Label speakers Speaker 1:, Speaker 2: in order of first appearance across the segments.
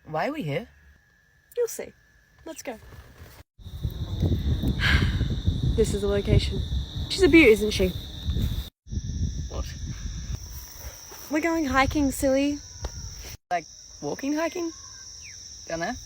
Speaker 1: Why are we here?
Speaker 2: You'll see. Let's go. This is the location. She's a beaut, isn't she?
Speaker 1: What?
Speaker 2: We're going hiking, silly.
Speaker 1: Like, walking, hiking? Down there?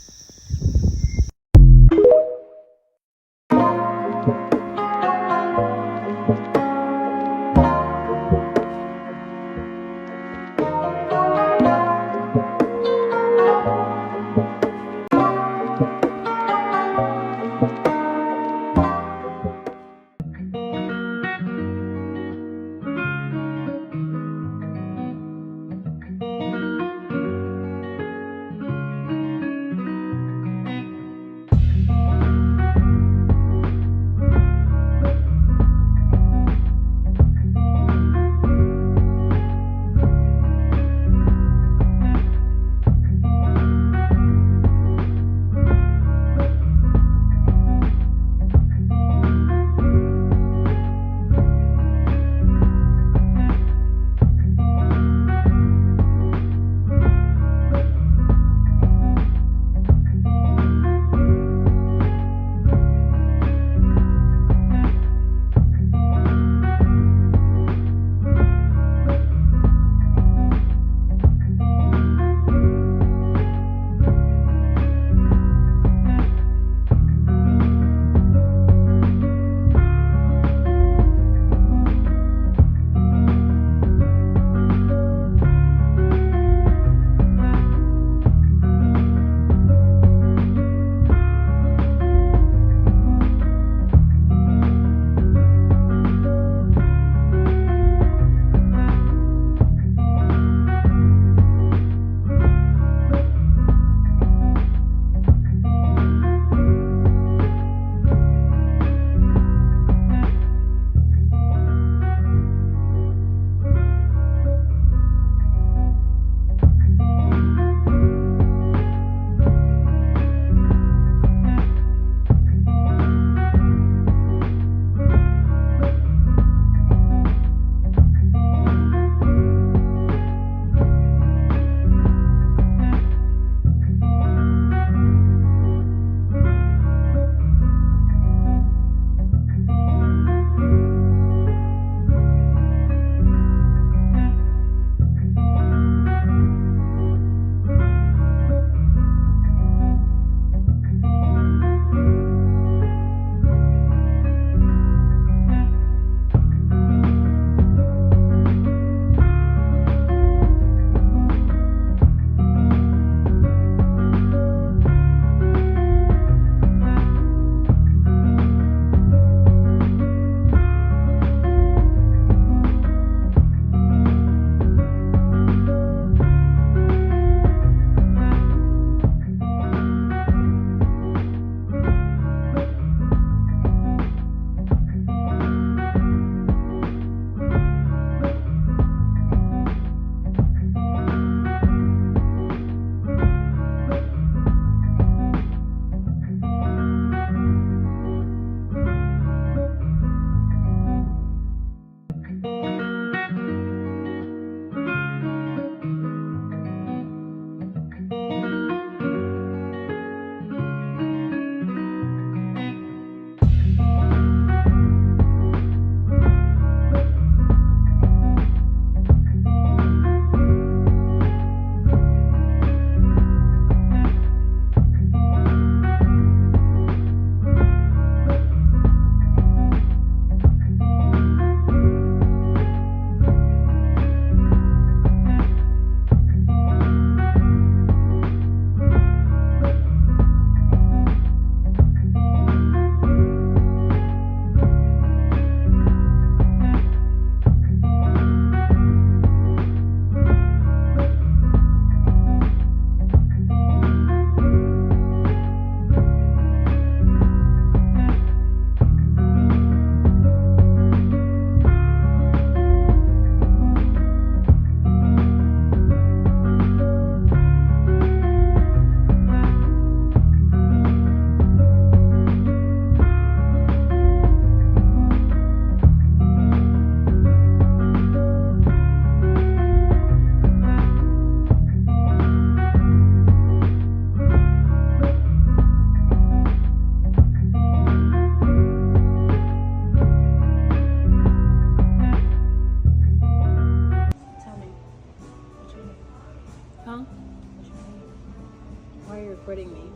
Speaker 2: Why are you recording me?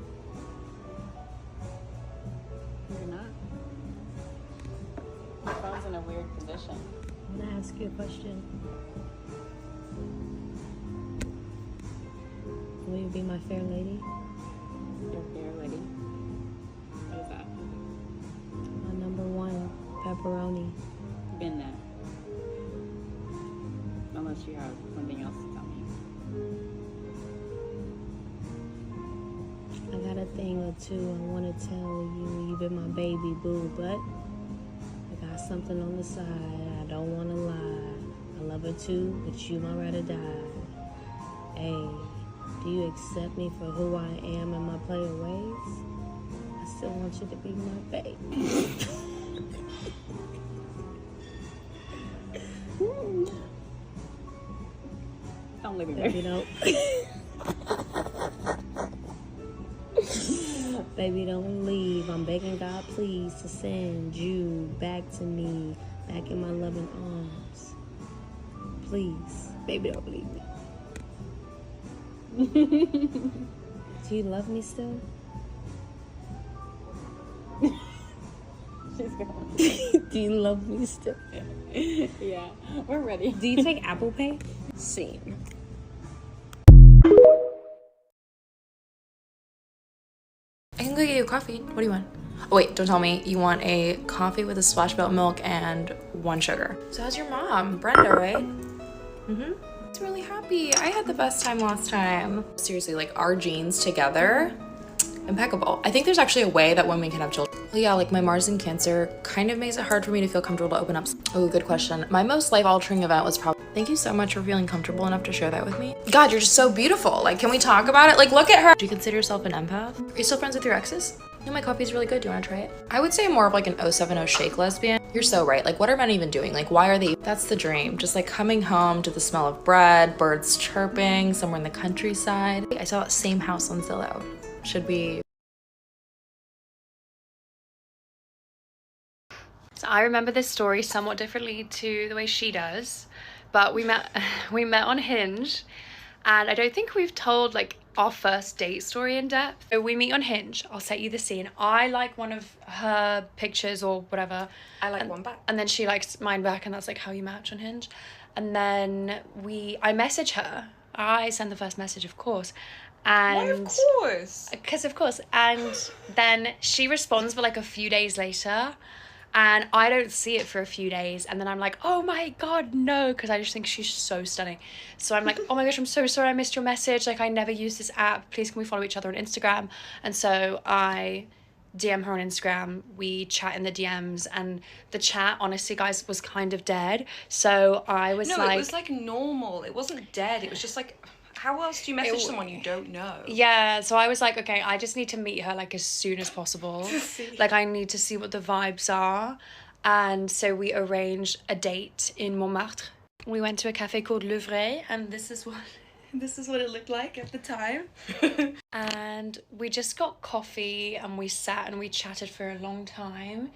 Speaker 1: You're not. My phone's in a weird position.
Speaker 2: I'm gonna ask you a question. Will you be my fair lady?
Speaker 1: Your fair lady. What is that?
Speaker 2: My number one, pepperoni.
Speaker 1: Been that. Unless you have something else to tell me.
Speaker 2: I got a thing or two I want to tell you. You've been my baby boo, but I got something on the side. I don't want to lie. I love her too, but you might rather die. Hey, do you accept me for who I am and my player ways? I still want you to be my baby.
Speaker 1: Don't leave me
Speaker 2: Baby,
Speaker 1: there.
Speaker 2: don't. Baby, don't leave. I'm begging God, please, to send you back to me, back in my loving arms. Please, baby, don't leave me. Do you love me still?
Speaker 1: She's gone.
Speaker 2: Do you love me still?
Speaker 1: Yeah, we're ready.
Speaker 2: Do you take Apple Pay?
Speaker 1: Scene.
Speaker 3: I can go get you a coffee. What do you want? Oh wait, don't tell me. You want a coffee with a splash of milk and 1 sugar. So how's your mom? Brenda, right? Mm-hmm. It's really happy. I had the best time last time. Seriously, like our genes together, impeccable. I think there's actually a way that women can have children. Well, yeah, like my Mars in Cancer kind of makes it hard for me to feel comfortable to open up. Oh, good question. My most life-altering event was probably... Thank you so much for feeling comfortable enough to share that with me. God, you're just so beautiful. Like, can we talk about it? Like, look at her. Do you consider yourself an empath? Are you still friends with your exes? No, my coffee's really good. Do you want to try it? I would say I'm more of like an 070 shake lesbian. You're so right. Like, what are men even doing? Like, why are they? That's the dream. Just like coming home to the smell of bread, birds chirping, somewhere in the countryside. I saw that same house on Zillow. Should we?
Speaker 4: So I remember this story somewhat differently to the way she does, but we met on Hinge, and I don't think we've told like our first date story in depth. So we meet on Hinge. I'll set you the scene. I like one of her pictures or whatever.
Speaker 3: I like one back.
Speaker 4: And then she likes mine back, and that's like how you match on Hinge. And then I message her. I send the first message, of course. And
Speaker 3: Why, of course?
Speaker 4: Because of course. And then she responds, but like a few days later. And I don't see it for a few days. And then I'm like, oh my God, no. Because I just think she's so stunning. So I'm like, oh my gosh, I'm so sorry I missed your message. Like, I never use this app. Please, can we follow each other on Instagram? And so I DM her on Instagram. We chat in the DMs. And the chat, honestly, guys, was kind of dead. So I was
Speaker 3: No,
Speaker 4: like...
Speaker 3: it was like normal. It wasn't dead. It was just like... How else do you message someone you don't know?
Speaker 4: Yeah, so I was like, okay, I just need to meet her like as soon as possible. Like, I need to see what the vibes are. And so we arranged a date in Montmartre. We went to a cafe called Le Vrai, and this is what it looked like at the time. And we just got coffee and we sat and we chatted for a long time.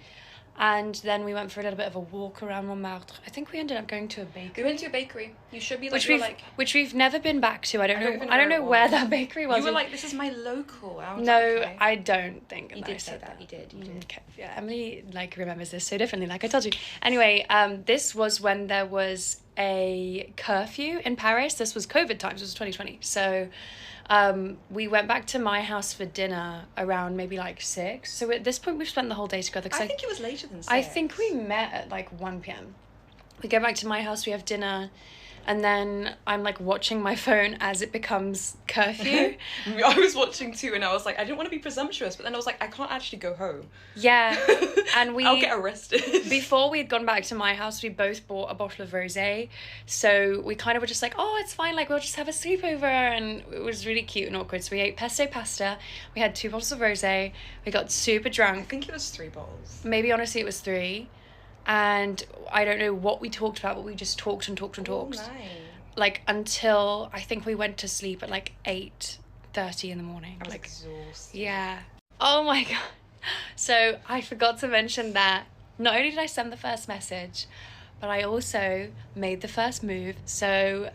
Speaker 4: And then we went for a little bit of a walk around Montmartre. I think we ended up going to a bakery.
Speaker 3: We went to a bakery. You should be like,
Speaker 4: which we've never been back to. I don't know
Speaker 3: where
Speaker 4: where that bakery was.
Speaker 3: You were like, this is my local. I was
Speaker 4: No,
Speaker 3: like, okay.
Speaker 4: I don't think.
Speaker 3: You
Speaker 4: that I
Speaker 3: did say
Speaker 4: said
Speaker 3: that. You did.
Speaker 4: Okay. Yeah, Emily like remembers this so differently. Like I told you. Anyway, this was when there was a curfew in Paris. This was COVID times. It was 2020. So. We went back to my house for dinner around maybe like 6. So at this point we've spent the whole day together.
Speaker 3: I think it was later than 6.
Speaker 4: I think we met at like 1 p.m. We go back to my house, we have dinner, and then I'm like watching my phone as it becomes curfew.
Speaker 3: I was watching too, and I was like, I didn't want to be presumptuous, but then I was like, I can't actually go home.
Speaker 4: Yeah, and
Speaker 3: I'll get arrested.
Speaker 4: Before we had gone back to my house, we both bought a bottle of rosé, so we kind of were just like, oh, it's fine, like we'll just have a sleepover, and it was really cute and awkward. So we ate pesto pasta, we had 2 bottles of rosé, we got super drunk.
Speaker 3: I think it was 3 bottles.
Speaker 4: Maybe honestly it was 3. And I don't know what we talked about, but we just talked and talked and talked.
Speaker 3: Oh, nice.
Speaker 4: Like until I think we went to sleep at like 8:30 in the morning.
Speaker 3: I was
Speaker 4: like
Speaker 3: exhausted.
Speaker 4: Yeah. Oh my God. So I forgot to mention that not only did I send the first message, but I also made the first move. So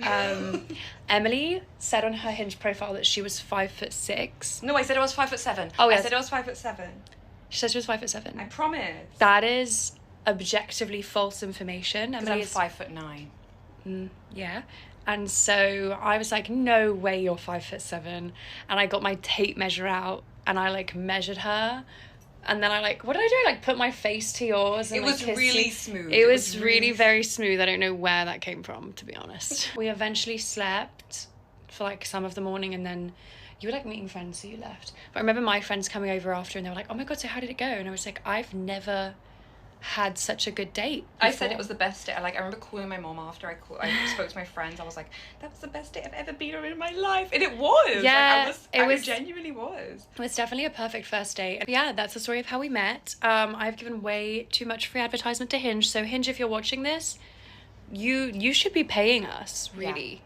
Speaker 4: Emily said on her Hinge profile that she was 5'6".
Speaker 3: No, I said I was 5'7".
Speaker 4: Oh, yes.
Speaker 3: I said I was 5'7".
Speaker 4: She said she was 5'7".
Speaker 3: I promise.
Speaker 4: That is objectively false information.
Speaker 3: Because
Speaker 4: Emily
Speaker 3: I'm
Speaker 4: is
Speaker 3: 5'9".
Speaker 4: Yeah. And so I was like, no way you're 5'7". And I got my tape measure out and I like measured her. And then I like, what did I do? I like put my face to yours. And,
Speaker 3: It
Speaker 4: like,
Speaker 3: was
Speaker 4: kissed
Speaker 3: really
Speaker 4: you.
Speaker 3: smooth.
Speaker 4: It was really very smooth. I don't know where that came from, to be honest. We eventually slept for like some of the morning, and then you were like meeting friends, so you left. But I remember my friends coming over after and they were like, oh my God, so how did it go? And I was like, I've never had such a good date before.
Speaker 3: I said it was the best day. Like, I remember calling my mom after I spoke to my friends. I was like, that was the best day I've ever been on in my life. And it was.
Speaker 4: Yeah,
Speaker 3: like, it genuinely was.
Speaker 4: It was definitely a perfect first date. And yeah, that's the story of how we met. I've given way too much free advertisement to Hinge. So Hinge, if you're watching this, you should be paying us, really.
Speaker 3: Yeah.